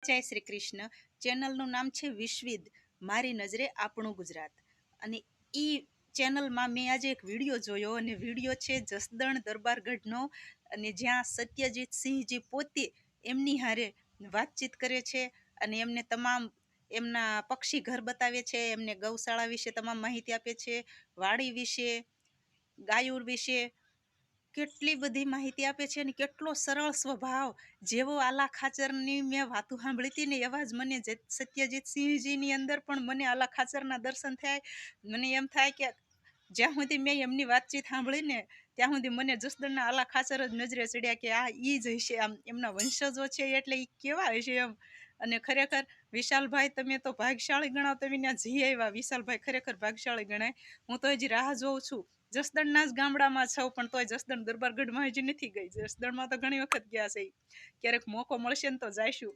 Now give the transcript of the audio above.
જય શ્રી કૃષ્ણ. ચેનલનું નામ છે વિશ્વિદ, મારી નજરે આપણું ગુજરાત. અને એ ચેનલમાં મેં આજે એક વિડીયો જોયો, અને વિડીયો છે જસદણ દરબારગઢનો, અને જ્યાં સત્યજીત સિંહજી પોતે એમની હારે વાતચીત કરે છે, અને એમને તમામ એમના પક્ષી ઘર બતાવે છે, એમને ગૌશાળા વિશે તમામ માહિતી આપે છે, વાડી વિશે, ગાયુર વિશે કેટલી બધી માહિતી આપે છે, અને કેટલો સરળ સ્વભાવ. જેવો આલા ખાચરની મેં વાતો સાંભળી હતી ને એવા જ મને સત્યજીત સિંહજીની અંદર પણ મને આલા ખાચરના દર્શન થાય. મને એમ થાય કે જ્યાં સુધી મેં એમની વાતચીત સાંભળી ને ત્યાં સુધી મને જસદણના આલા ખાચર જ નજરે ચડ્યા કે આ ઈ જ હશે, આમ એમના વંશજો છે એટલે એ કેવા હશે એમ. અને ખરેખર વિશાલભાઈ તમે તો ભાગશાળી ગણાવ, તમે ત્યાં જઈ આવ્યા. વિશાલભાઈ ખરેખર ભાગશાળી ગણાય. હું તો હજી રાહ જોઉં છું. જસદણના જ ગામડામાં છું પણ તોય જસદણ દરબારગઢમાં હજી નથી ગઈ. જસદણમાં તો ઘણી વખત ગયા છે. ક્યારેક મોકો મળશે ને તો જઈશું.